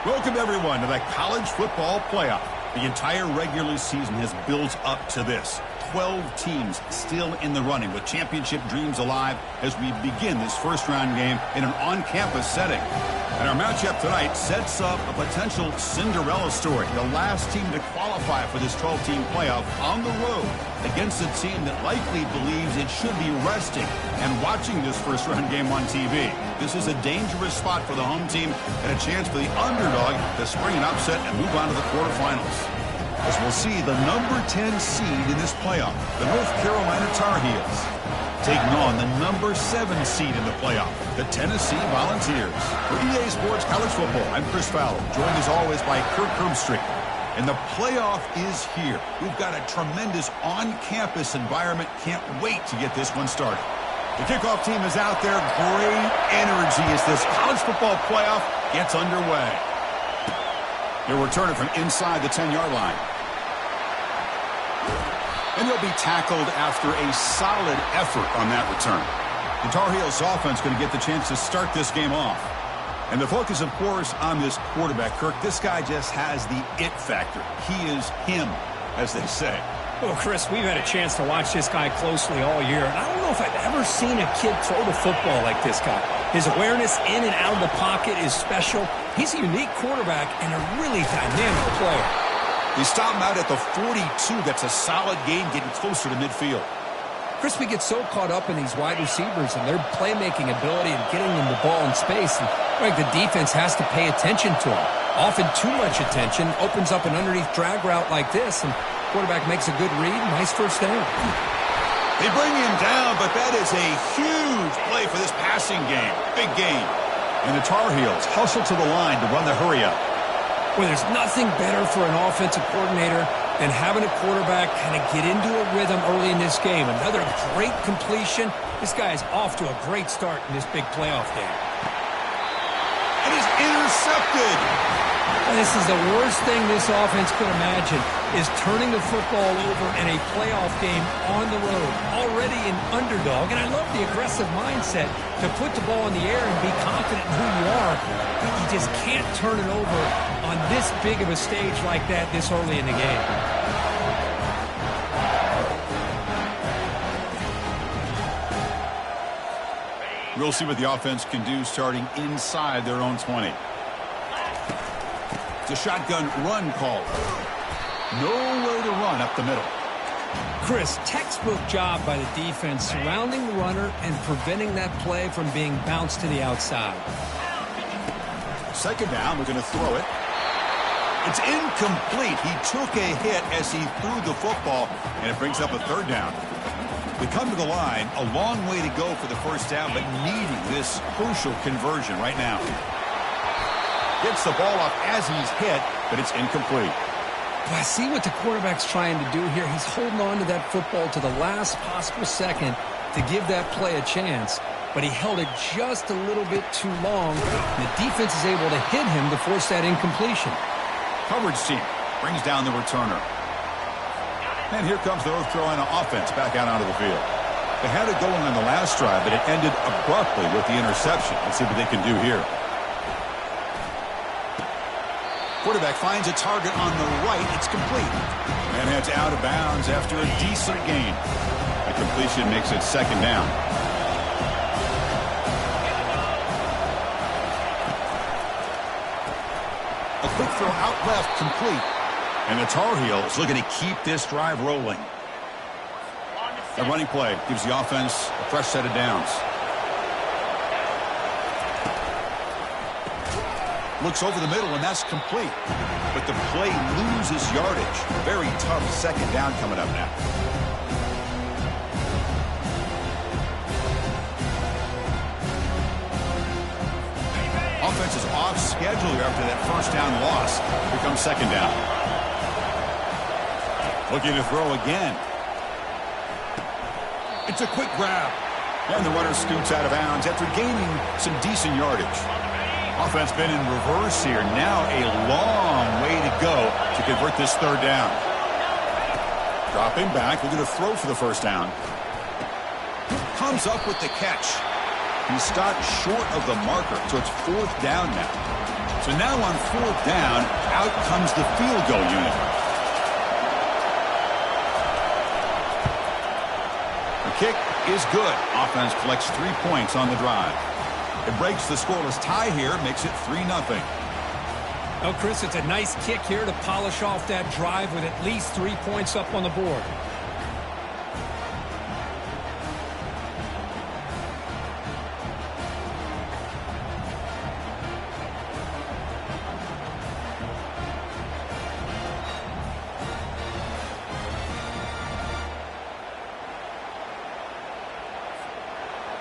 Welcome, everyone, to the college football playoff. The entire regular season has built up to this. 12 teams still in the running with championship dreams alive as we begin this first-round game in an on-campus setting. And our matchup tonight sets up a potential Cinderella story. The last team to qualify for this 12-team playoff on the road against a team that likely believes it should be resting and watching this first-round game on TV. This is a dangerous spot for the home team and a chance for the underdog to spring an upset and move on to the quarterfinals. As we'll see the number 10 seed in this playoff, the North Carolina Tar Heels, taking on the number 7 seed in the playoff, the Tennessee Volunteers. For EA Sports College Football, I'm Chris Fowler, joined as always by Kirk Herbstreit. And the playoff is here. We've got a tremendous on-campus environment. Can't wait to get this one started. The kickoff team is out there. Great energy as this college football playoff gets underway. They'll return it from inside the 10-yard line. And they'll be tackled after a solid effort on that return. The Tar Heels offense going to get the chance to start this game off. And the focus, of course, on this quarterback, Kirk. This guy just has the it factor. He is him, as they say. Well, Chris, we've had a chance to watch this guy closely all year. And I don't know if I've ever seen a kid throw the football like this guy. His awareness in and out of the pocket is special. He's a unique quarterback and a really dynamic player. We stop him out at the 42. That's a solid gain, getting closer to midfield. Chris, we get so caught up in these wide receivers and their playmaking ability and getting them the ball in space. And like the defense has to pay attention to them. Often too much attention opens up an underneath drag route like this, and quarterback makes a good read. Nice first down. They bring him down, but that is a huge play for this passing game. Big gain. And the Tar Heels hustle to the line to run the hurry-up. Well, there's nothing better for an offensive coordinator than having a quarterback kind of get into a rhythm early in this game. Another great completion. This guy is off to a great start in this big playoff game. And he's intercepted. And this is the worst thing this offense could imagine, is turning the football over in a playoff game on the road. Already an underdog, and I love the aggressive mindset to put the ball in the air and be confident in who you are. But you just can't turn it over on this big of a stage like that this early in the game. We'll see what the offense can do starting inside their own 20. It's a shotgun run call. Nowhere to run up the middle. Chris, textbook job by the defense surrounding the runner and preventing that play from being bounced to the outside. Second down, we're going to throw it. It's incomplete. He took a hit as he threw the football, and it brings up a third down. We come to the line, a long way to go for the first down, but needing this crucial conversion right now. Gets the ball off as he's hit, but it's incomplete. Well, I see what the quarterback's trying to do here. He's holding on to that football to the last possible second to give that play a chance, but he held it just a little bit too long. The defense is able to hit him to force that incompletion. Coverage team brings down the returner. And here comes the North Carolina offense back out onto the field. They had it going on the last drive, but it ended abruptly with the interception. Let's see what they can do here. Quarterback finds a target on the right. It's complete. And heads out of bounds after a decent gain. A completion makes it second down. A quick throw out left, complete. And the Tar Heels looking to keep this drive rolling. A running play gives the offense a fresh set of downs. Looks over the middle, and that's complete. But the play loses yardage. Very tough second down coming up now. Offense is off schedule here after that first down loss. Here comes second down. Looking to throw again. It's a quick grab. And the runner scoots out of bounds after gaining some decent yardage. Offense been in reverse here. Now a long way to go to convert this third down. Dropping back. We're going to throw for the first down. Comes up with the catch. He stopped short of the marker, so it's fourth down now. So now on 4th down, out comes the field goal unit. The kick is good. Offense collects 3 points on the drive. It breaks the scoreless tie here, makes it 3-0. Oh, Chris, it's a nice kick here to polish off that drive with at least 3 points up on the board.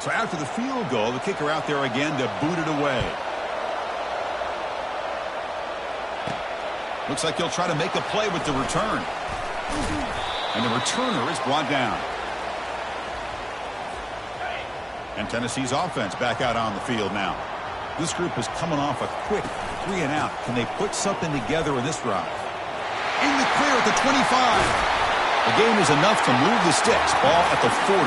So after the field goal, the kicker out there again to boot it away. Looks like he'll try to make a play with the return. And the returner is brought down. And Tennessee's offense back out on the field now. This group is coming off a quick 3-and-out. Can they put something together in this drive? In the clear at the 25. The game is enough to move the sticks. Ball at the 40.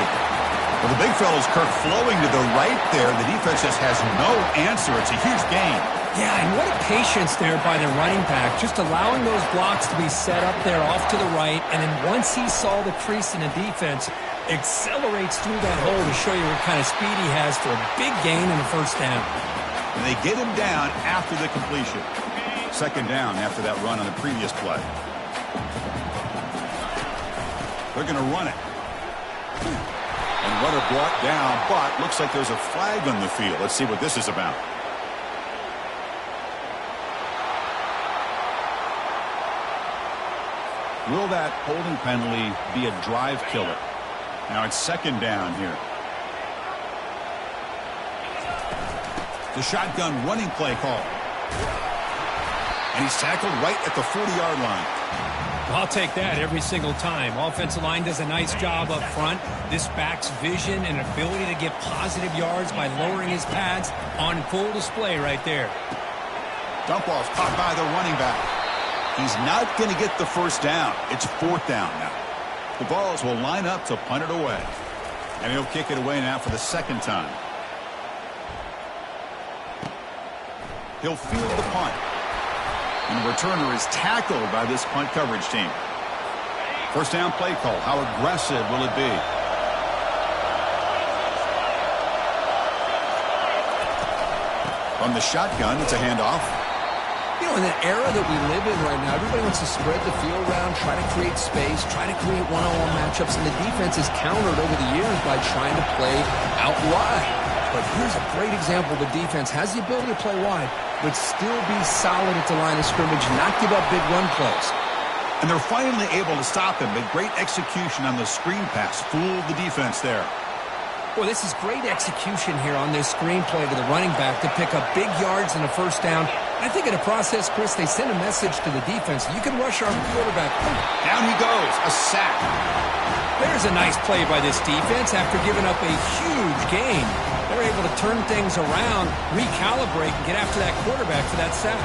Well, the big fella's Kirk flowing to the right there. The defense just has no answer. It's a huge gain. Yeah, and what a patience there by the running back, just allowing those blocks to be set up there off to the right, and then once he saw the crease in the defense, accelerates through that hole to show you what kind of speed he has for a big gain in the first down. And they get him down after the completion. 2nd down after that run on the previous play. They're going to run it. And runner brought down, but looks like there's a flag on the field. Let's see what this is about. Will that holding penalty be a drive killer? Now it's 2nd down here. The shotgun running play call. And he's tackled right at the 40-yard line. I'll take that every single time. Offensive line does a nice job up front. This back's vision and ability to get positive yards by lowering his pads on full display right there. Dump ball's caught by the running back. He's not going to get the first down. It's 4th down now. The Vols will line up to punt it away. And he'll kick it away now for the 2nd time. He'll field the punt. And the returner is tackled by this punt coverage team. 1st down play call. How aggressive will it be? From the shotgun, it's a handoff. You know, in the era that we live in right now, everybody wants to spread the field around, try to create space, try to create one-on-one matchups, and the defense is countered over the years by trying to play out wide. But here's a great example. The defense has the ability to play wide, but still be solid at the line of scrimmage, not give up big run plays. And they're finally able to stop him, but great execution on the screen pass. Fooled the defense there. Well, this is great execution here on this screen play to the running back to pick up big yards in a 1st down. I think in the process, Chris, they send a message to the defense. You can rush our quarterback. Down he goes. A sack. There's a nice play by this defense after giving up a huge gain. They're able to turn things around, recalibrate, and get after that quarterback for that sack.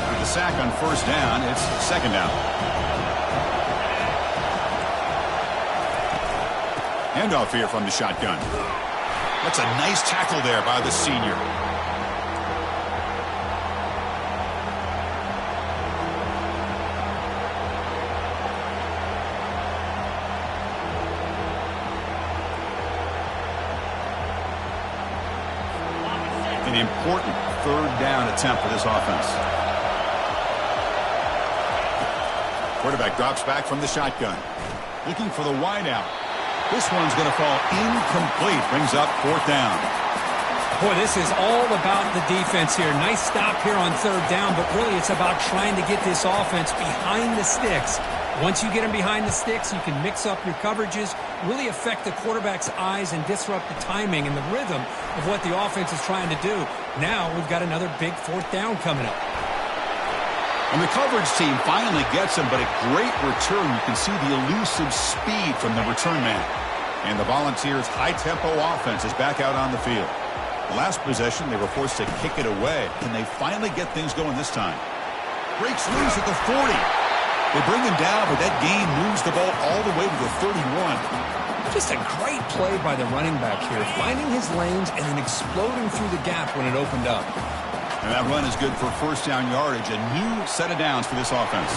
With the sack on 1st down, it's 2nd down. Handoff here from the shotgun. That's a nice tackle there by the senior. An important 3rd down attempt for this offense. Quarterback drops back from the shotgun. Looking for the wideout. This one's going to fall incomplete. Brings up 4th down. Boy, this is all about the defense here. Nice stop here on 3rd down, but really it's about trying to get this offense behind the sticks. Once you get them behind the sticks, you can mix up your coverages, really affect the quarterback's eyes and disrupt the timing and the rhythm of what the offense is trying to do. Now we've got another big 4th down coming up. And the coverage team finally gets him, but a great return. You can see the elusive speed from the return man. And the Volunteers' high-tempo offense is back out on the field. The last possession, they were forced to kick it away. Can they finally get things going this time? Breaks loose at the 40. They bring him down, but that gain moves the ball all the way to the 31. Just a great play by the running back here, finding his lanes and then exploding through the gap when it opened up. And that run is good for first down yardage, a new set of downs for this offense.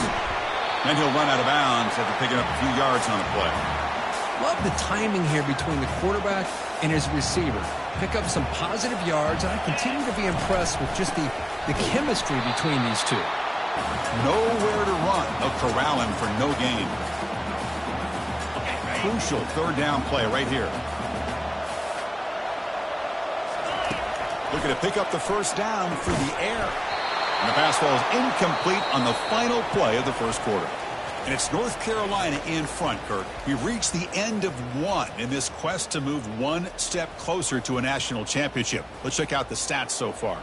Then he'll run out of bounds after picking up a few yards on the play. Love the timing here between the quarterback and his receiver. Pick up some positive yards, and I continue to be impressed with just the chemistry between these two. Nowhere to run. They'll corral him for no gain. Crucial third down play right here. Looking to pick up the first down through the air. And the pass falls incomplete on the final play of the first quarter. And it's North Carolina in front, Kurt. We reached the end of one in this quest to move one step closer to a national championship. Let's check out the stats so far.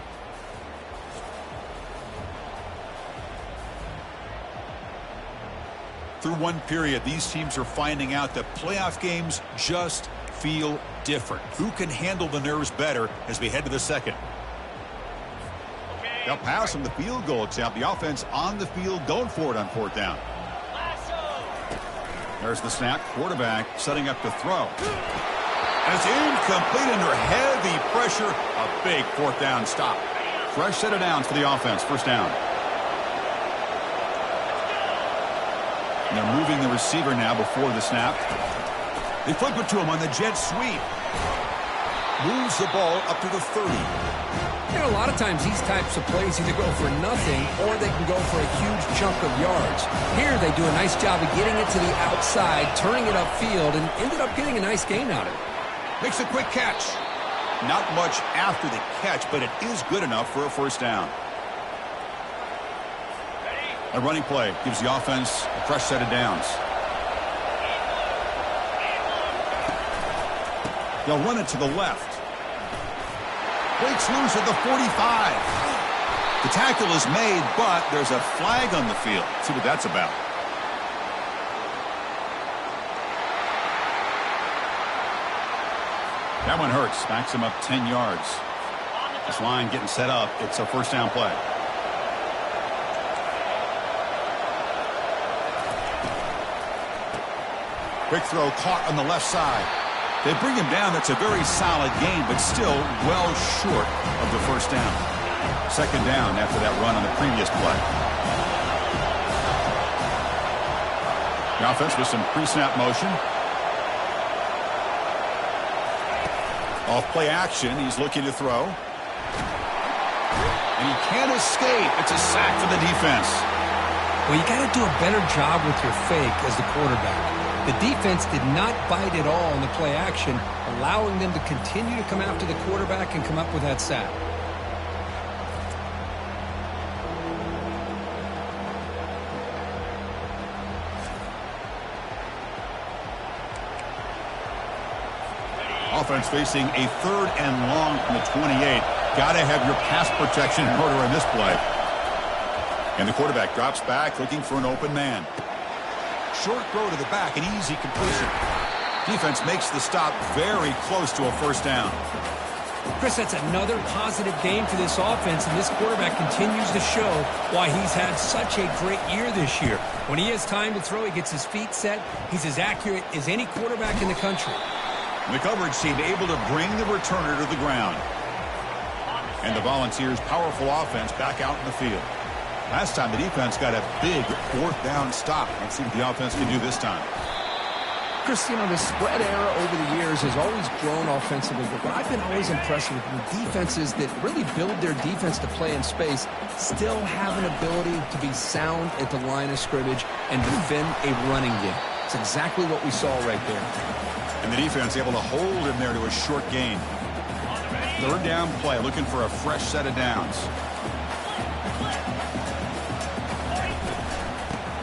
Through one period, these teams are finding out that playoff games just feel different. Who can handle the nerves better as we head to the second? They'll pass from the field goal attempt. The offense on the field going for it on fourth down. There's the snap. Quarterback setting up to throw. And it's incomplete under heavy pressure. A big fourth down stop. Fresh set of downs for the offense. First down. And they're moving the receiver now before the snap. They flip it to him on the jet sweep. Moves the ball up to the 30. You know, a lot of times these types of plays either go for nothing or they can go for a huge chunk of yards. Here they do a nice job of getting it to the outside, turning it upfield, and ended up getting a nice gain out of it. Makes a quick catch. Not much after the catch, but it is good enough for a first down. A running play gives the offense a fresh set of downs. They'll run it to the left. Breaks loose at the 45. The tackle is made, but there's a flag on the field. Let's see what that's about. That one hurts. Backs him up 10 yards. This line getting set up. It's a first down play. Quick throw caught on the left side. They bring him down. That's a very solid gain, but still well short of the first down. Second down after that run on the previous play. The offense with some pre-snap motion. Off play action. He's looking to throw. And he can't escape. It's a sack for the defense. Well, you got to do a better job with your fake as the quarterback. The defense did not bite at all in the play action, allowing them to continue to come after the quarterback and come up with that sack. Offense facing a third and long from the 28. Got to have your pass protection in order in this play. And the quarterback drops back looking for an open man. Short throw to the back, an easy completion. Defense makes the stop very close to a first down. Chris, that's another positive game for this offense, and this quarterback continues to show why he's had such a great year this year. When he has time to throw, he gets his feet set. He's as accurate as any quarterback in the country. And the coverage team able to bring the returner to the ground. And the Volunteers' powerful offense back out in the field. Last time the defense got a big fourth down stop. Let's see what the offense can do this time. Chris, you know, the spread era over the years has always grown offensively, but what I've been always impressed with the defenses that really build their defense to play in space still have an ability to be sound at the line of scrimmage and defend a running game. It's exactly what we saw right there. And the defense able to hold him there to a short gain. Third down play, looking for a fresh set of downs.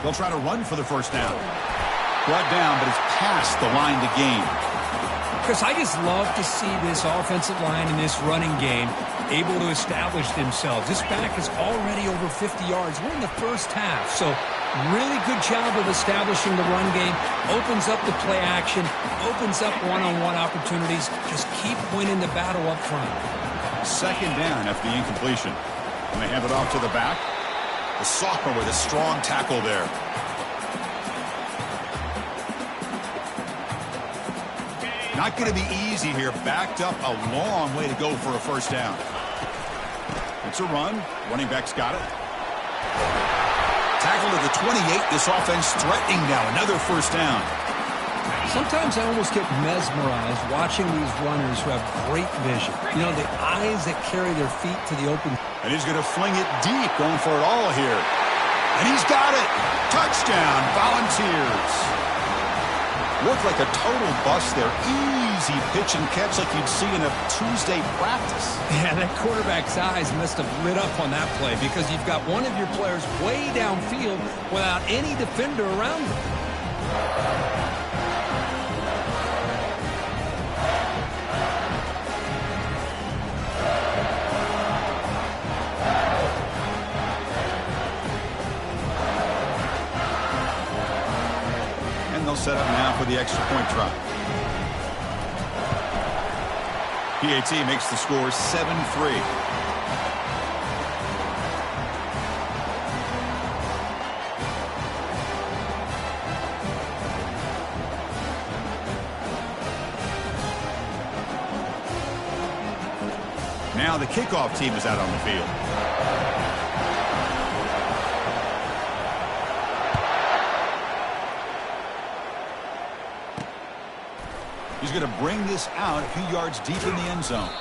They'll try to run for the first down. Brought down, but it's past the line to gain. Chris, I just love to see this offensive line in this running game able to establish themselves. This back is already over 50 yards. We're in the first half, so really good job of establishing the run game. Opens up the play action, opens up one-on-one opportunities. Just keep winning the battle up front. Second down after the incompletion. And they hand it off to the back. The sophomore with a strong tackle there. Not going to be easy here. Backed up a long way to go for a first down. It's a run. Running back's got it. Tackle to the 28. This offense threatening now. Another first down. Sometimes I almost get mesmerized watching these runners who have great vision. You know, the eyes that carry their feet to the open. And he's going to fling it deep, going for it all here. And he's got it. Touchdown, Volunteers. Looked like a total bust there. Easy pitch and catch like you'd see in a Tuesday practice. Yeah, that quarterback's eyes must have lit up on that play because you've got one of your players way downfield without any defender around him. Set up now for the extra point try. PAT makes the score 7-3. Now the kickoff team is out on the field. He's going to bring this out a few yards deep in the end zone.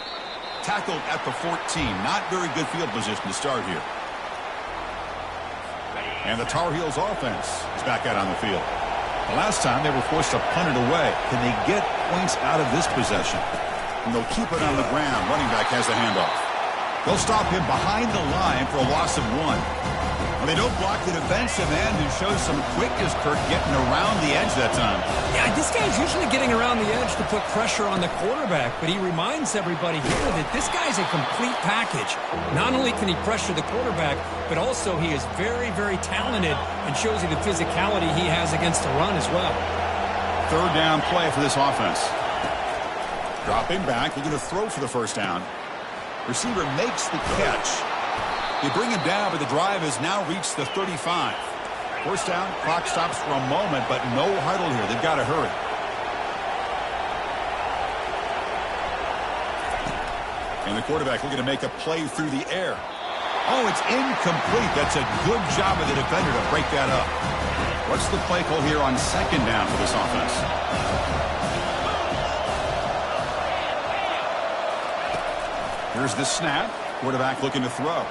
Tackled at the 14. Not very good field position to start here. And the Tar Heels offense is back out on the field. The last time they were forced to punt it away. Can they get points out of this possession? And they'll keep it on the ground. Running back has the handoff. They'll stop him behind the line for a loss of 1. Well, they don't block the defensive end, who shows some quickness, Kurt, getting around the edge that time. Yeah, this guy's usually getting around the edge to put pressure on the quarterback, but he reminds everybody here that this guy's a complete package. Not only can he pressure the quarterback, but also he is very, very talented and shows you the physicality he has against the run as well. Third down play for this offense. Dropping back, looking to throw for the first down. Receiver makes the catch. They bring him down, but the drive has now reached the 35. First down, clock stops for a moment, but no huddle here. They've got to hurry. And the quarterback looking to make a play through the air. Oh, it's incomplete. That's a good job of the defender to break that up. What's the play call here on second down for this offense? Here's the snap. Quarterback looking to throw.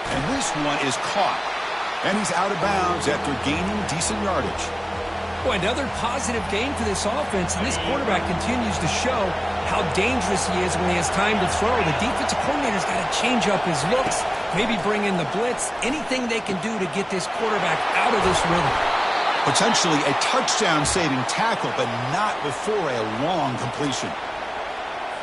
And this one is caught. And he's out of bounds after gaining decent yardage. Boy, another positive gain for this offense, and this quarterback continues to show how dangerous he is when he has time to throw. The defensive coordinator's got to change up his looks, maybe bring in the blitz, anything they can do to get this quarterback out of this rhythm. Potentially a touchdown-saving tackle, but not before a long completion.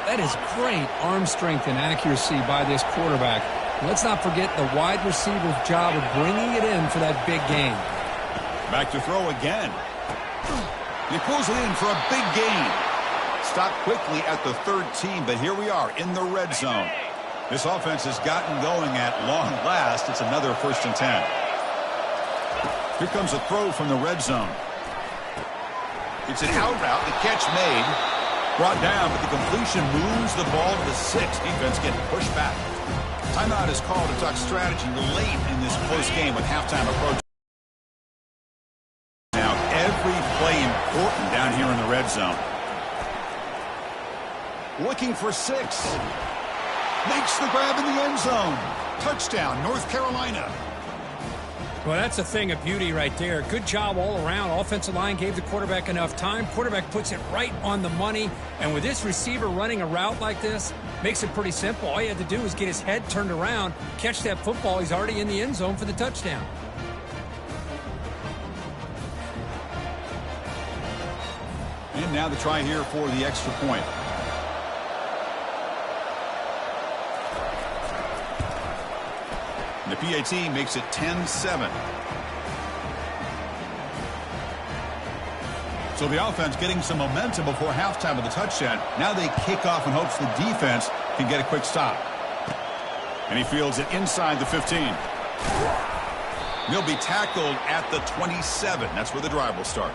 That is great arm strength and accuracy by this quarterback. Let's not forget the wide receiver's job of bringing it in for that big gain. Back to throw again. He pulls it in for a big gain. Stopped quickly at the 13, but here we are in the red zone. This offense has gotten going at long last. It's another 1st and 10. Here comes a throw from the red zone. It's an out route. The catch made. Brought down, but the completion moves the ball to the 6. Defense getting pushed back. Timeout is called to talk strategy late in this close game with halftime approach. Now, every play important down here in the red zone. Looking for 6. Makes the grab in the end zone. Touchdown, North Carolina. Well, that's a thing of beauty right there. Good job all around. Offensive line gave the quarterback enough time. Quarterback puts it right on the money. And with this receiver running a route like this, makes it pretty simple. All you had to do is get his head turned around, catch that football. He's already in the end zone for the touchdown. And now the try here for the extra point. The PAT makes it 10-7. So the offense getting some momentum before halftime with the touchdown. Now they kick off in hopes the defense can get a quick stop. And he fields it inside the 15. He'll be tackled at the 27. That's where the drive will start.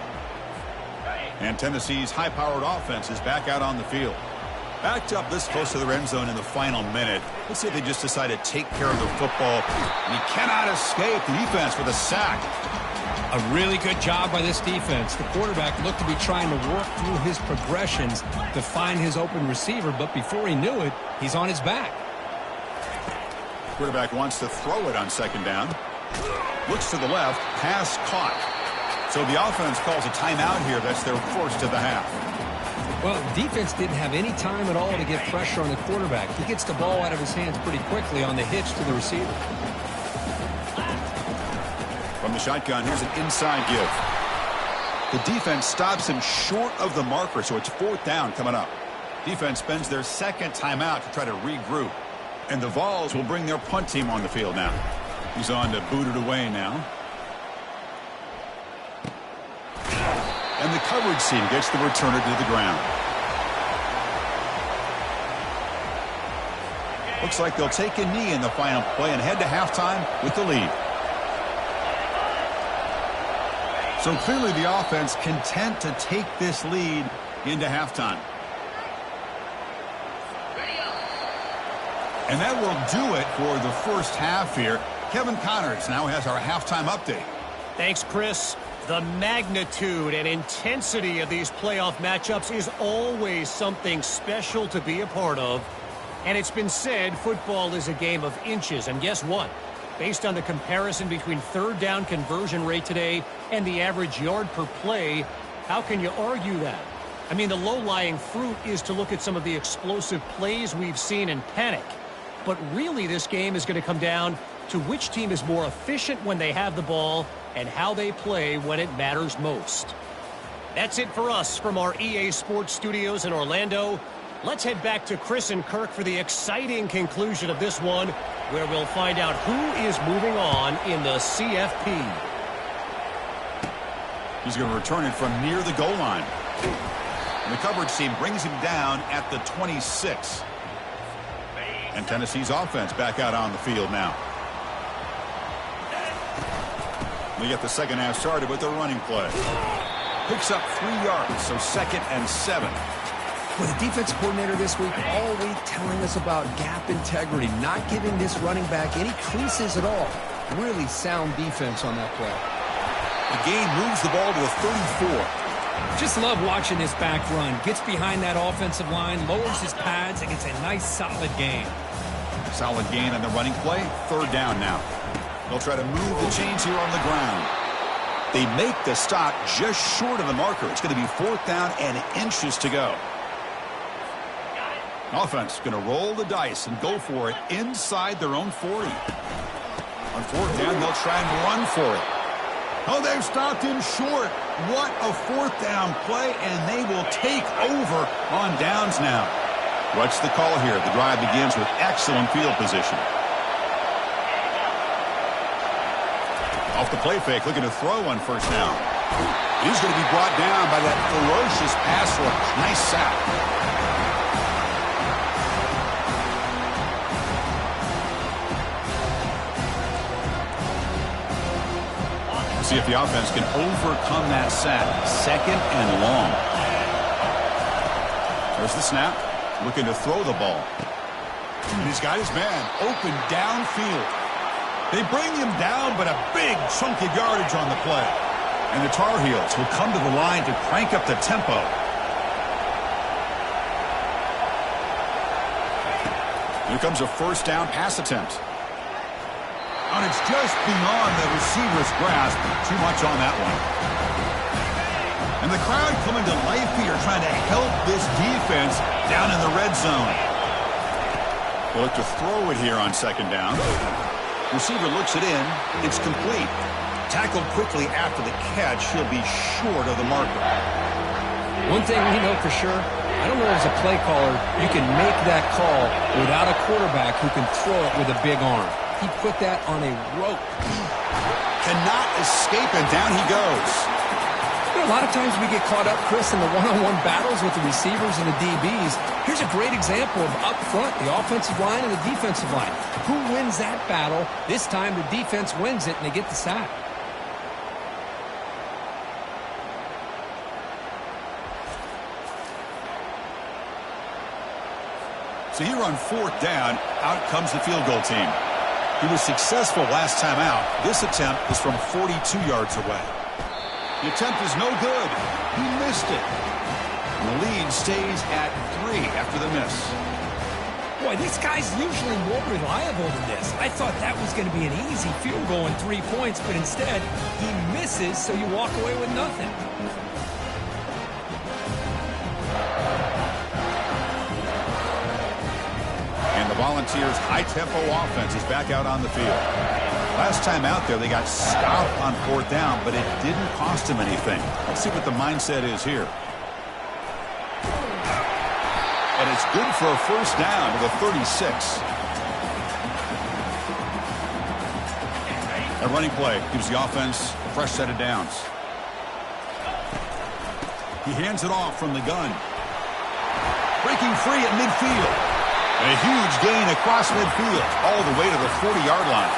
And Tennessee's high-powered offense is back out on the field. Backed up this close to the end zone in the final minute. Let's see if they just decide to take care of the football. And he cannot escape the defense with a sack. A really good job by this defense. The quarterback looked to be trying to work through his progressions to find his open receiver, but before he knew it, he's on his back. Quarterback wants to throw it on second down. Looks to the left, pass caught. So the offense calls a timeout here. That's their first of the half. Well, defense didn't have any time at all to get pressure on the quarterback. He gets the ball out of his hands pretty quickly on the hitch to the receiver. From the shotgun, here's an inside give. The defense stops him short of the marker, so it's fourth down coming up. Defense spends their second timeout to try to regroup. And the Vols will bring their punt team on the field now. He's on to boot it away now. And the coverage team gets the returner to the ground. Looks like they'll take a knee in the final play and head to halftime with the lead. So clearly the offense content to take this lead into halftime. And that will do it for the first half here. Kevin Connors now has our halftime update. Thanks, Chris. The magnitude and intensity of these playoff matchups is always something special to be a part of. And it's been said football is a game of inches. And guess what? Based on the comparison between third down conversion rate today and the average yard per play, how can you argue that? I mean, the low-lying fruit is to look at some of the explosive plays we've seen and panic. But really, this game is going to come down to which team is more efficient when they have the ball and how they play when it matters most. That's it for us from our EA Sports Studios in Orlando. Let's head back to Chris and Kirk for the exciting conclusion of this one, where we'll find out who is moving on in the CFP. He's going to return it from near the goal line. And the coverage team brings him down at the 26. And Tennessee's offense back out on the field now. We get the second half started with the running play. Picks up 3 yards, so 2nd and 7. Well, the defense coordinator this week all week telling us about gap integrity, not giving this running back any creases at all. Really sound defense on that play. The game moves the ball to the 34. Just love watching this back run. Gets behind that offensive line, lowers his pads, and gets a nice solid gain. Solid gain on the running play. Third down now. They'll try to move the chains here on the ground. They make the stop just short of the marker. It's going to be fourth down and inches to go. Offense going to roll the dice and go for it inside their own 40. On fourth down, they'll try and run for it. Oh, they've stopped him short. What a fourth down play, and they will take over on downs now. What's the call here? The drive begins with excellent field position. Off the play fake, looking to throw on first down. He's going to be brought down by that ferocious pass rush. Nice sack. See if the offense can overcome that sack. 2nd and long. There's the snap. Looking to throw the ball. And he's got his man open downfield. They bring him down, but a big chunk of yardage on the play. And the Tar Heels will come to the line to crank up the tempo. Here comes a first down pass attempt. And it's just beyond the receiver's grasp. Too much on that one. And the crowd coming to life here, trying to help this defense down in the red zone. They'll look to throw it here on second down. Receiver looks it in. It's complete. Tackled quickly after the catch. He'll be short of the marker. One thing we know for sure, I don't know as a play caller, you can make that call without a quarterback who can throw it with a big arm. He put that on a rope. Cannot escape, and down he goes. A lot of times we get caught up, Chris, in the one-on-one battles with the receivers and the DBs. Here's a great example of up front, the offensive line and the defensive line. Who wins that battle? This time the defense wins it and they get the sack. So here on 4th down, out comes the field goal team. He was successful last time out. This attempt is from 42 yards away. The attempt is no good. He missed it. And the lead stays at 3 after the miss. Boy, this guy's usually more reliable than this. I thought that was going to be an easy field goal in 3 points, but instead, he misses, so you walk away with nothing. And the Volunteers' high-tempo offense is back out on the field. Last time out there, they got stopped on 4th down, but it didn't cost them anything. Let's see what the mindset is here. And it's good for a first down to the 36. A running play gives the offense a fresh set of downs. He hands it off from the gun. Breaking free at midfield. And a huge gain across midfield, all the way to the 40-yard line.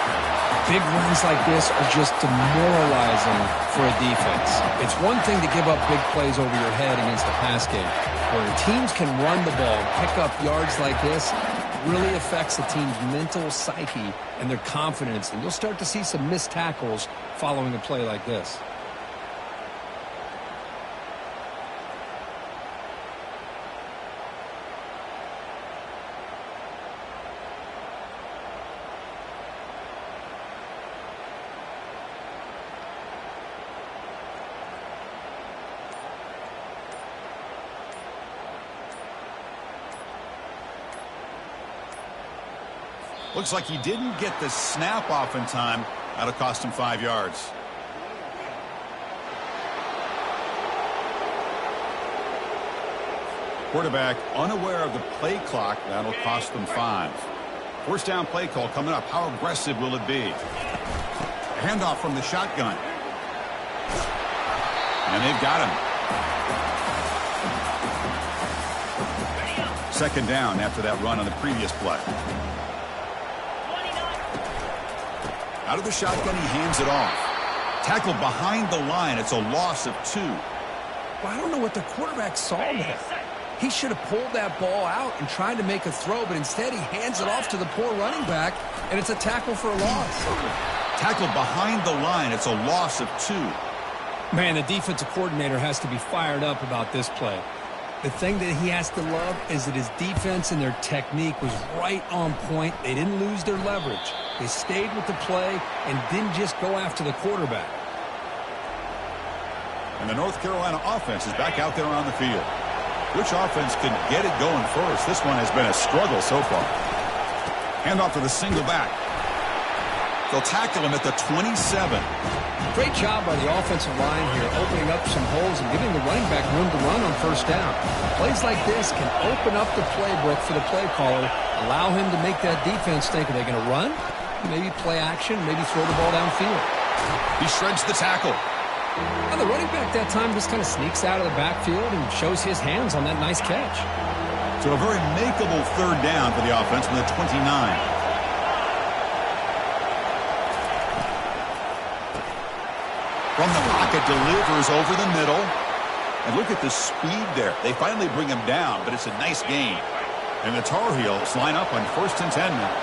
Big runs like this are just demoralizing for a defense. It's one thing to give up big plays over your head against a pass game. Where teams can run the ball, pick up yards like this, really affects a team's mental psyche and their confidence. And you'll start to see some missed tackles following a play like this. Looks like he didn't get the snap off in time. That'll cost him 5 yards. Quarterback unaware of the play clock. That'll cost them 5. First down play call coming up. How aggressive will it be? Handoff from the shotgun. And they've got him. Second down after that run on the previous play. Out of the shotgun, he hands it off. Tackled behind the line. It's a loss of 2. Well, I don't know what the quarterback saw there. He should have pulled that ball out and tried to make a throw, but instead he hands it off to the poor running back, and it's a tackle for a loss. Tackled behind the line. It's a loss of 2. Man, the defensive coordinator has to be fired up about this play. The thing that he has to love is that his defense and their technique was right on point. They didn't lose their leverage. They stayed with the play and didn't just go after the quarterback. And the North Carolina offense is back out there on the field. Which offense can get it going first? This one has been a struggle so far. Handoff to the single back. They'll tackle him at the 27. Great job by the offensive line here, opening up some holes and giving the running back room to run on first down. Plays like this can open up the playbook for the play caller, allow him to make that defense think, are they going to run? Maybe play action, maybe throw the ball downfield. He shreds the tackle. Now the running back that time just kind of sneaks out of the backfield and shows his hands on that nice catch. So a very makeable third down for the offense from the 29. From the pocket, delivers over the middle. And look at the speed there. They finally bring him down, but it's a nice gain. And the Tar Heels line up on 1st and 10 now.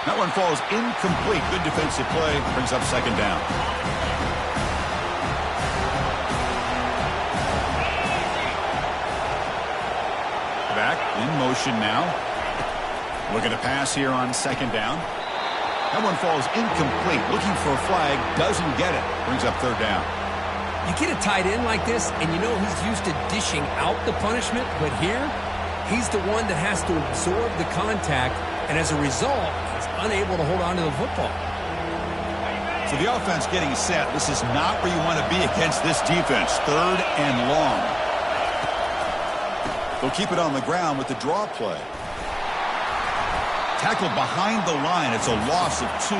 That one falls incomplete. Good defensive play. Brings up second down. Back in motion now. Looking to pass here on second down. That one falls incomplete. Looking for a flag. Doesn't get it. Brings up third down. You get a tight end like this, and you know he's used to dishing out the punishment, but here, he's the one that has to absorb the contact, and as a result, he's unable to hold on to the football. So the offense getting set. This is not where you want to be against this defense. Third and long. They'll keep it on the ground with the draw play. Tackled behind the line. It's a loss of 2.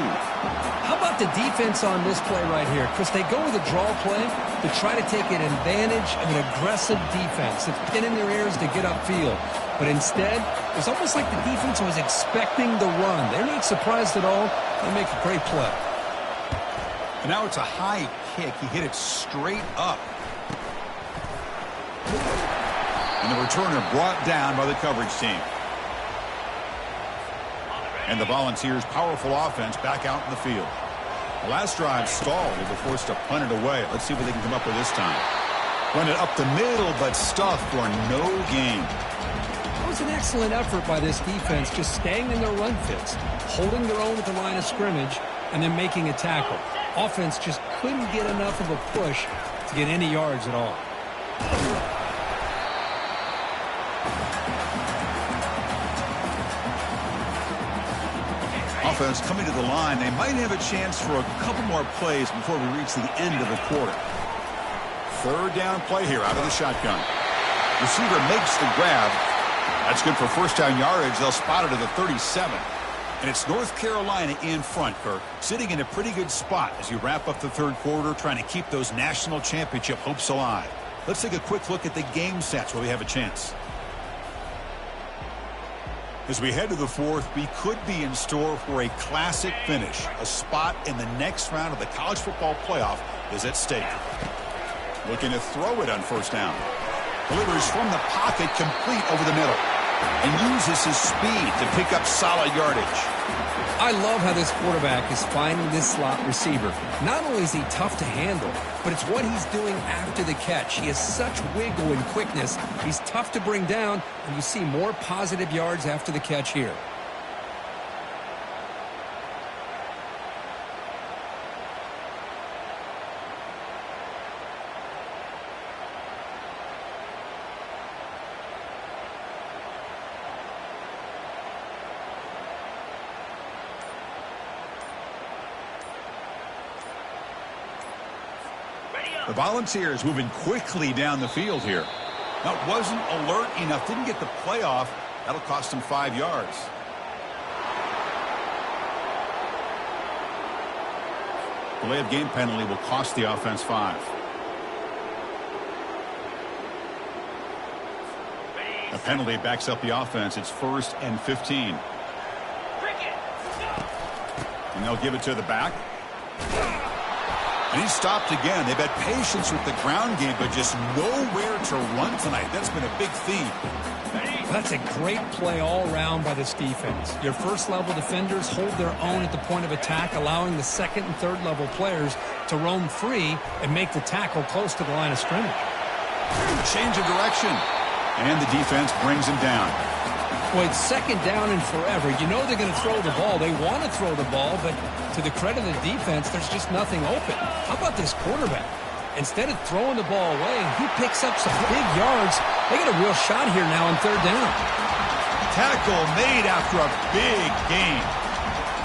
How about the defense on this play right here? Chris, they go with a draw play to try to take an advantage of an aggressive defense. It's pinning their ears to get upfield. But instead, it's almost like the defense was expecting the run. They're not surprised at all. They make a great play. And now it's a high kick. He hit it straight up. And the returner brought down by the coverage team. And the Volunteers' powerful offense back out in the field. The last drive stalled. They were forced to punt it away. Let's see what they can come up with this time. Run it up the middle, but stuffed for no gain. It was an excellent effort by this defense, just staying in their run fits, holding their own at the line of scrimmage, and then making a tackle. Offense just couldn't get enough of a push to get any yards at all. Offense coming to the line. They might have a chance for a couple more plays before we reach the end of the quarter. Third down play here out of the shotgun. Receiver makes the grab. That's good for first down yardage. They'll spot it at the 37. And it's North Carolina in front, Kirk, sitting in a pretty good spot as you wrap up the third quarter, trying to keep those national championship hopes alive. Let's take a quick look at the game stats where we have a chance. As we head to the fourth, we could be in store for a classic finish. A spot in the next round of the college football playoff is at stake. Looking to throw it on first down. Delivers from the pocket, complete over the middle. And uses his speed to pick up solid yardage. I love how this quarterback is finding this slot receiver. Not only is he tough to handle, but it's what he's doing after the catch. He has such wiggle and quickness. He's tough to bring down, and you see more positive yards after the catch here. The Volunteers moving quickly down the field here. Now, wasn't alert enough. Didn't get the play off. That'll cost him 5 yards. Delay of game penalty will cost the offense 5. A penalty backs up the offense. It's 1st and 15. And they'll give it to the back. And he stopped again. They've had patience with the ground game, but just nowhere to run tonight. That's been a big theme. That's a great play all around by this defense. Your first-level defenders hold their own at the point of attack, allowing the second and third-level players to roam free and make the tackle close to the line of scrimmage. Change of direction. And the defense brings him down. Well, it's second down and forever. You know they're going to throw the ball. They want to throw the ball, but to the credit of the defense, there's just nothing open. How about this quarterback? Instead of throwing the ball away, he picks up some big yards. They got a real shot here now on third down. Tackle made after a big gain.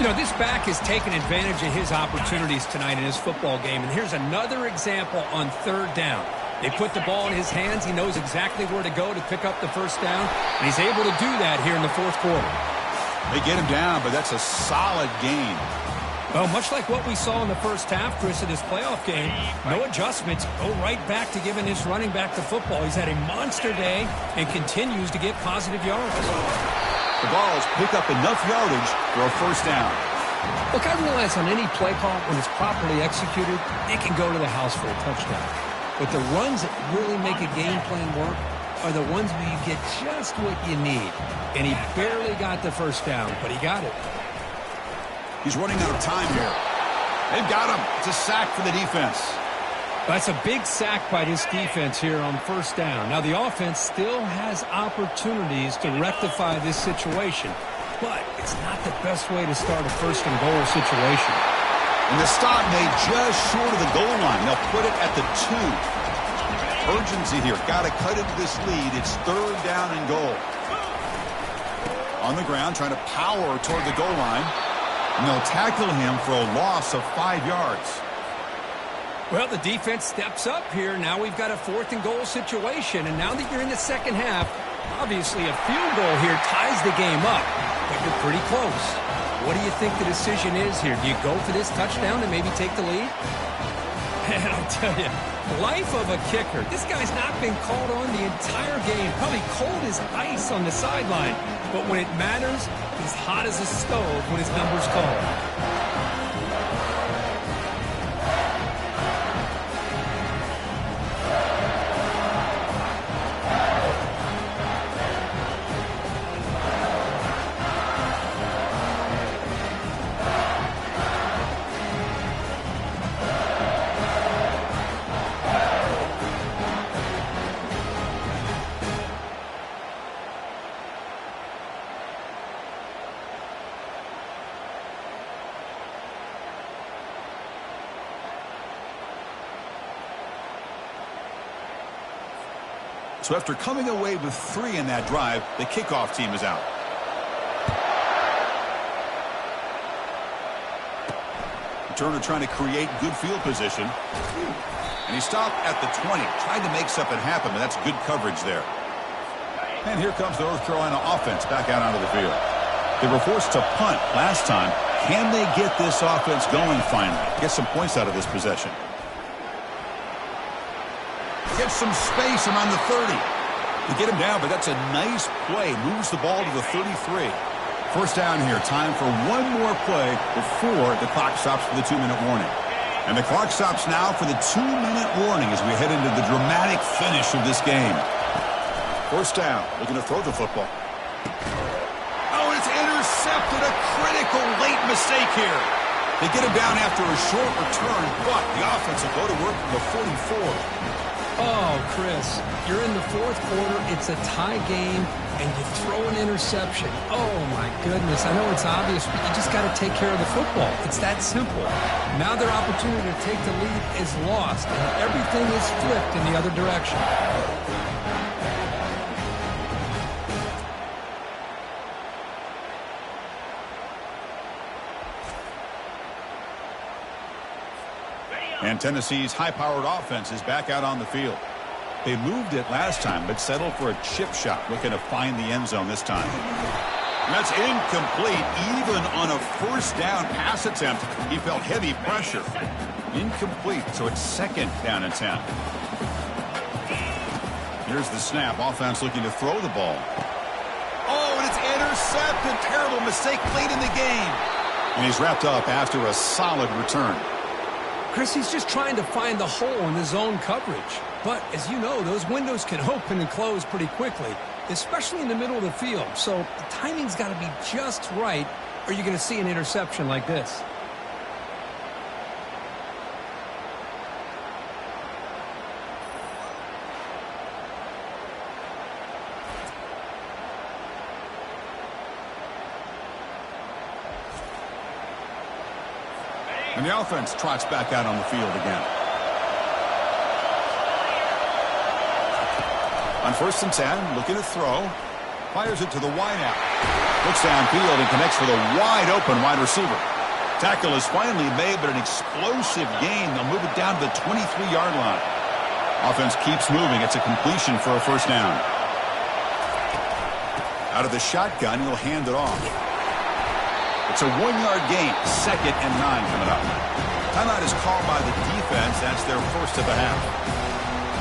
You know, this back is taking advantage of his opportunities tonight in his football game, and here's another example on third down. They put the ball in his hands. He knows exactly where to go to pick up the first down, and he's able to do that here in the fourth quarter. They get him down, but that's a solid gain. Well, much like what we saw in the first half, Chris, of this playoff game, no adjustments, go right back to giving his running back the football. He's had a monster day and continues to get positive yards. The Vols pick up enough yardage for a first down. Look, I realize on any play call, when it's properly executed, it can go to the house for a touchdown. But the runs that really make a game plan work are the ones where you get just what you need. And he barely got the first down, but he got it. He's running out of time here. They've got him. It's a sack for the defense. That's a big sack by this defense here on first down. Now, the offense still has opportunities to rectify this situation, but it's not the best way to start a first and goal situation. And the stop made just short of the goal line. They'll put it at the 2. Urgency here. Got to cut into this lead. It's third down and goal. On the ground, trying to power toward the goal line. And they'll tackle him for a loss of 5 yards. Well, the defense steps up here. Now we've got a fourth and goal situation. And now that you're in the second half, obviously a field goal here ties the game up. but you're pretty close. What do you think the decision is here? Do you go for this touchdown and maybe take the lead? And I'll tell you, life of a kicker. This guy's not been called on the entire game. Probably cold as ice on the sideline. But when it matters, he's hot as a stove when his number's called. So after coming away with 3 in that drive, the kickoff team is out. Returner trying to create good field position. And he stopped at the 20. Tried to make something happen, but that's good coverage there. And here comes the North Carolina offense back out onto the field. They were forced to punt last time. Can they get this offense going finally? Get some points out of this possession. Gets some space around the 30. They get him down, but that's a nice play. Moves the ball to the 33. First down here. Time for one more play before the clock stops for the 2-minute warning. And the clock stops now for the 2-minute warning as we head into the dramatic finish of this game. First down. Looking to throw the football. Oh, and it's intercepted. A critical late mistake here. They get him down after a short return, but the offense will go to work from the 44. Oh, Chris, you're in the fourth quarter, it's a tie game, and you throw an interception. Oh, my goodness. I know it's obvious, but you just got to take care of the football. It's that simple. Now their opportunity to take the lead is lost, and everything is flipped in the other direction. And Tennessee's high-powered offense is back out on the field. They moved it last time, but settled for a chip shot, looking to find the end zone this time. And that's incomplete. Even on a first down pass attempt, he felt heavy pressure. Incomplete, so it's second down and 10. Here's the snap. Offense looking to throw the ball. Oh, and it's intercepted. Terrible mistake late in the game. And he's wrapped up after a solid return. Chris, he's just trying to find the hole in the zone coverage. But, as you know, those windows can open and close pretty quickly, especially in the middle of the field. So the timing's got to be just right, or you're going to see an interception like this. And the offense trots back out on the field again. On 1st and 10, looking to throw. Fires it to the wideout. Looks downfield and connects with a wide-open wide receiver. Tackle is finally made, but an explosive gain. They'll move it down to the 23-yard line. Offense keeps moving. It's a completion for a first down. Out of the shotgun, he'll hand it off. It's a 1-yard gain. 2nd and 9 coming up. Timeout is called by the defense. That's their first of the half.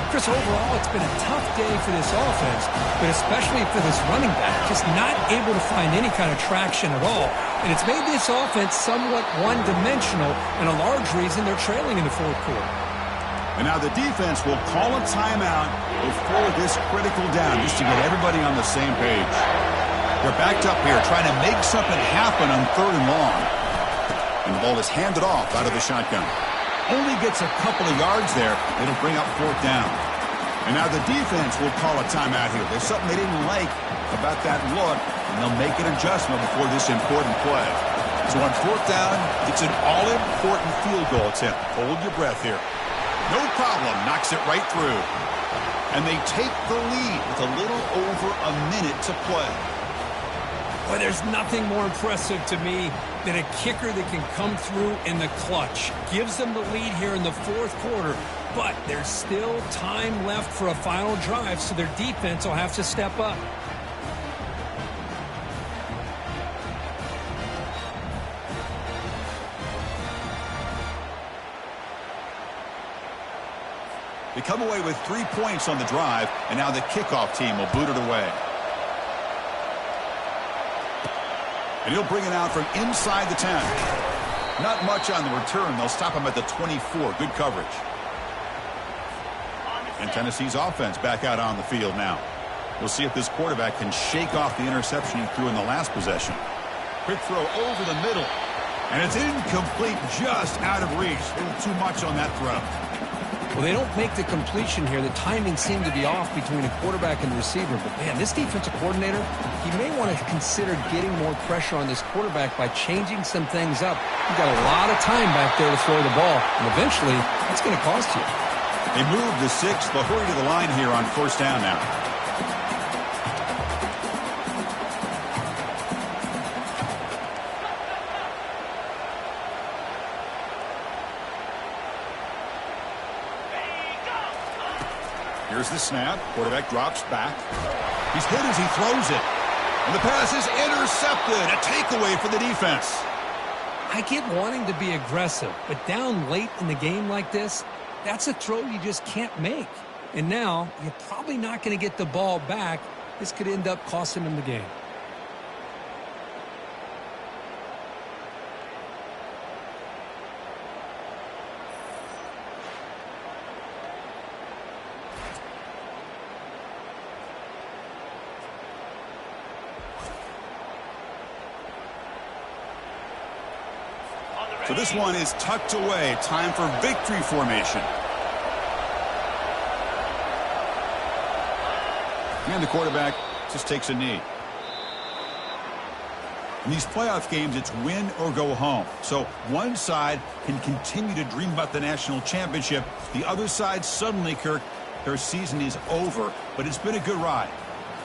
Chris, overall, it's been a tough day for this offense, but especially for this running back, just not able to find any kind of traction at all. And it's made this offense somewhat one-dimensional, and a large reason they're trailing in the fourth quarter. And now the defense will call a timeout before this critical down, just to get everybody on the same page. They're backed up here, trying to make something happen on 3rd and long. And the ball is handed off out of the shotgun. Only gets a couple of yards there. It'll bring up 4th down. And now the defense will call a timeout here. There's something they didn't like about that look, and they'll make an adjustment before this important play. So on 4th down, it's an all-important field goal attempt. Hold your breath here. No problem. Knocks it right through. And they take the lead with a little over a minute to play. Boy, there's nothing more impressive to me than a kicker that can come through in the clutch. Gives them the lead here in the fourth quarter, but there's still time left for a final drive, so their defense will have to step up. They come away with 3 points on the drive, and now the kickoff team will boot it away. And he'll bring it out from inside the 10. Not much on the return. They'll stop him at the 24. Good coverage. And Tennessee's offense back out on the field now. We'll see if this quarterback can shake off the interception he threw in the last possession. Quick throw over the middle. And it's incomplete, just out of reach. A little too much on that throw. Well, they don't make the completion here. The timing seemed to be off between a quarterback and the receiver. But, man, this defensive coordinator, he may want to consider getting more pressure on this quarterback by changing some things up. You've got a lot of time back there to throw the ball, and eventually that's going to cost you. They move the 6. They'll hurry to the line here on first down now. Here's the snap. Quarterback drops back. He's hit as he throws it. And the pass is intercepted. A takeaway for the defense. I get wanting to be aggressive, but down late in the game like this, that's a throw you just can't make. And now you're probably not going to get the ball back. This could end up costing him the game. So this one is tucked away. Time for victory formation. And the quarterback just takes a knee. In these playoff games, it's win or go home. So one side can continue to dream about the national championship. The other side suddenly, Kirk, their season is over. But it's been a good ride.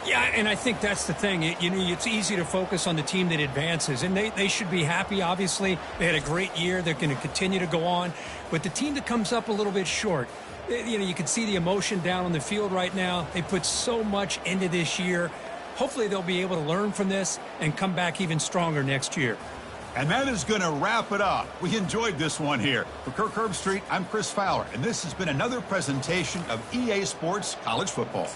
Yeah, and I think that's the thing. It's easy to focus on the team that advances, and they should be happy, obviously. They had a great year. They're going to continue to go on. But the team that comes up a little bit short, you can see the emotion down on the field right now. They put so much into this year. Hopefully they'll be able to learn from this and come back even stronger next year. And that is going to wrap it up. We enjoyed this one here. For Kirk Herbstreit, I'm Chris Fowler, and this has been another presentation of EA Sports College Football.